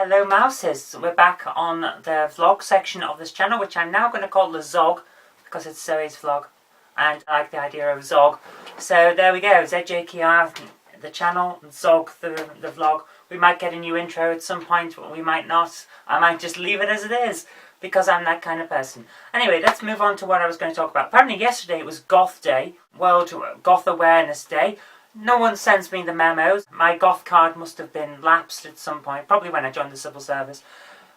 Hello Mouses, we're back on the vlog section of this channel, which I'm now going to call the Zog, because it's Zoe's vlog, and I like the idea of Zog. So there we go, ZJKR, the channel, Zog, the vlog. We might get a new intro at some point, but we might not. I might just leave it as it is, because I'm that kind of person. Anyway, let's move on to what I was going to talk about. Apparently yesterday it was Goth Day, World Goth Awareness Day. No one sends me the memos. My goth card must have been lapsed at some point, probably when I joined the civil service.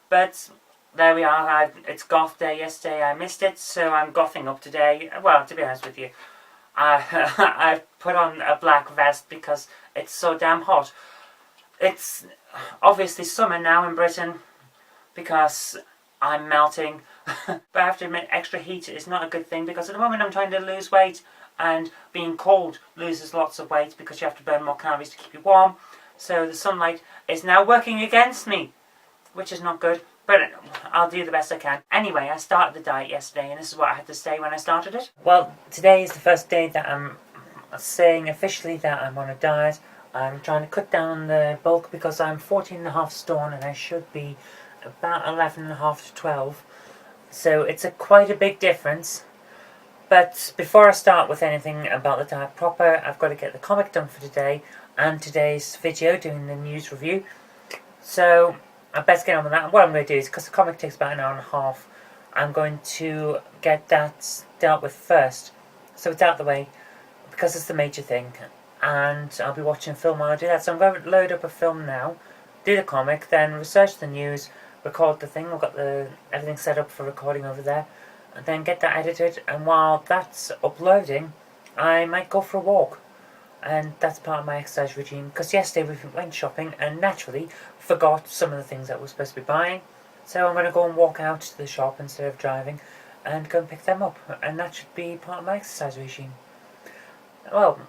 But there we are, it's Goth Day yesterday, I missed it, so I'm gothing up today. Well, to be honest with you, I've put on a black vest because it's so damn hot. It's obviously summer now in Britain because I'm melting. But I have to admit, extra heat is not a good thing because at the moment I'm trying to lose weight. And being cold loses lots of weight because you have to burn more calories to keep you warm. So the sunlight is now working against me, which is not good, but I'll do the best I can. Anyway, I started the diet yesterday, and this is what I had to say when I started it. Well, today is the first day that I'm saying officially that I'm on a diet. I'm trying to cut down the bulk because I'm 14.5 stone and I should be about 11.5 to 12. So it's quite a big difference. But before I start with anything about the diet proper, I've got to get the comic done for today and today's video doing the news review. So I best get on with that. And what I'm going to do is, because the comic takes about an hour and a half, I'm going to get that dealt with first. So it's out of the way, because it's the major thing. And I'll be watching a film while I do that. So I'm going to load up a film now, do the comic, then research the news, record the thing. I've got everything set up for recording over there. And then get that edited, and while that's uploading, I might go for a walk. And that's part of my exercise regime, because yesterday we went shopping and naturally forgot some of the things that we're supposed to be buying. So I'm going to go and walk out to the shop instead of driving and go and pick them up, and that should be part of my exercise regime. Well,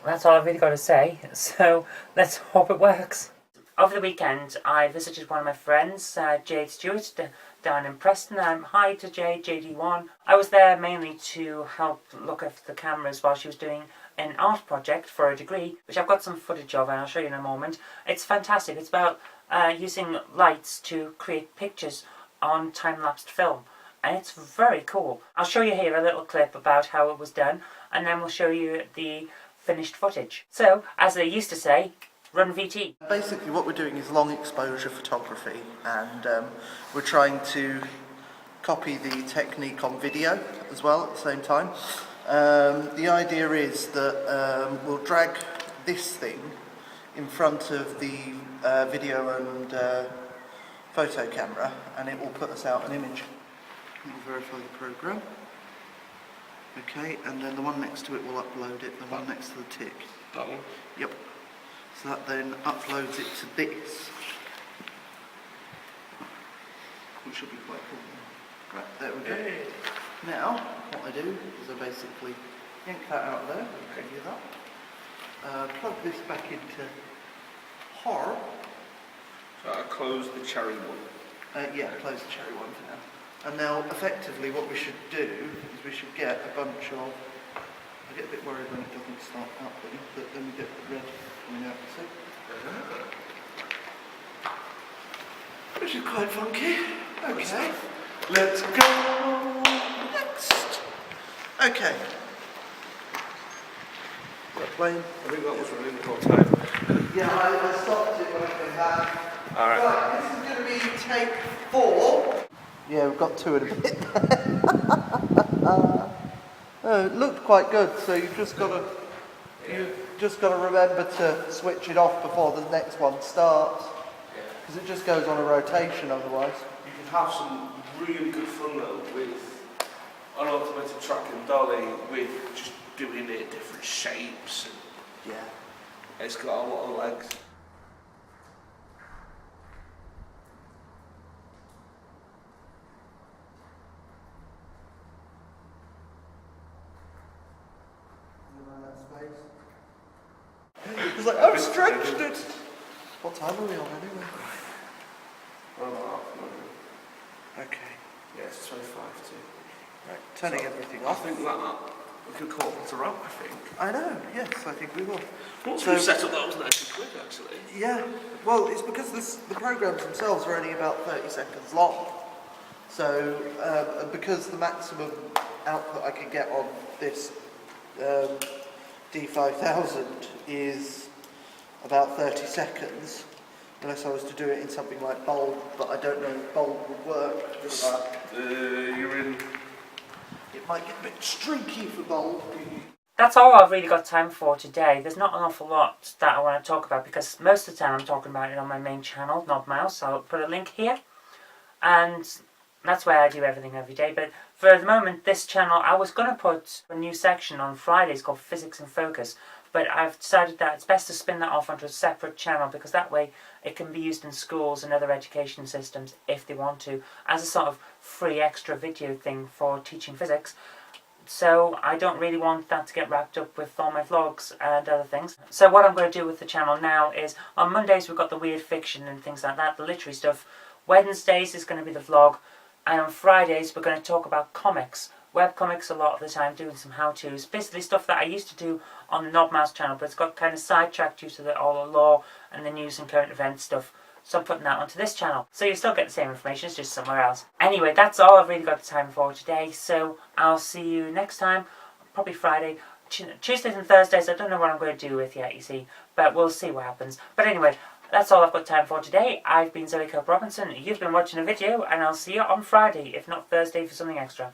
that's all I've really got to say, so let's hope it works. Over the weekend, I visited one of my friends, Jade Stewart, down in Preston. Hi to Jade, JD1. I was there mainly to help look at the cameras while she was doing an art project for a degree, which I've got some footage of and I'll show you in a moment. It's fantastic. It's about using lights to create pictures on time-lapsed film. And it's very cool. I'll show you here a little clip about how it was done, and then we'll show you the finished footage. So, as they used to say, run VT. Basically what we're doing is long exposure photography, and we're trying to copy the technique on video as well at the same time. The idea is that we'll drag this thing in front of the video and photo camera, and it will put us out an image. We'll verify the program. Okay, and then the one next to it will upload it, the one next to the tick. That one? Yep. So that then uploads it to this, which should be quite cool. Right, there we go. Hey. Now, what I do is I basically yank that out of there, do that, plug this back into HOR. So I close the cherry one. Yeah, close the cherry one for now. And now, effectively, what we should do is we should get a bunch of. I get a bit worried when it doesn't start outputting, but then we get red coming out. So, which is quite funky. Okay, let's go next. Okay. Is that playing? I think that was running the whole time. Yeah, I stopped it when I came back. Alright. Right, this is going to be take 4. Yeah, we've got 2 in a bit. Oh, it looked quite good, so you've just got to remember to switch it off before the next one starts, because it just goes on a rotation otherwise. You can have some really good fun though with an automated track and dolly with just doing it different shapes. Yeah. It's got a lot of legs. It's like, I've stretched it! What time are we on anyway? 1.5. Okay. Yeah, it's 25 too. Right, turning everything I off. think that We could call it a wrap, I think. I know, yes, I think we will. Once So- we set up, that wasn't actually quick, actually. Yeah, well, it's because the programs themselves are only about 30 seconds long. So, because the maximum output I can get on this D5000 is about 30 seconds, unless I was to do it in something like Bulb, but I don't know if Bulb would work for that. You're in. It might get a bit streaky for Bulb. That's all I've really got time for today. There's not an awful lot that I want to talk about because most of the time I'm talking about it on my main channel, Knob Mouse. I'll put a link here, and that's where I do everything every day. But for the moment, this channel, I was going to put a new section on Fridays called Physics in Focus, but I've decided that it's best to spin that off onto a separate channel because that way it can be used in schools and other education systems if they want to, as a sort of free extra video thing for teaching physics. So I don't really want that to get wrapped up with all my vlogs and other things. So what I'm going to do with the channel now is, on Mondays we've got the weird fiction and things like that, the literary stuff. Wednesdays is going to be the vlog, and on Fridays we're going to talk about comics. Webcomics a lot of the time, doing some how-tos. Basically stuff that I used to do on the Knob Mouse channel, but it's got kind of sidetracked due to all the law and the news and current events stuff. So I'm putting that onto this channel. So you still get the same information, it's just somewhere else. Anyway, that's all I've really got the time for today. So I'll see you next time, probably Friday. Tuesdays and Thursdays, I don't know what I'm going to do with yet, you see. But we'll see what happens. But anyway, that's all I've got time for today. I've been Kirk-Robinson. You've been watching a video, and I'll see you on Friday, if not Thursday, for something extra.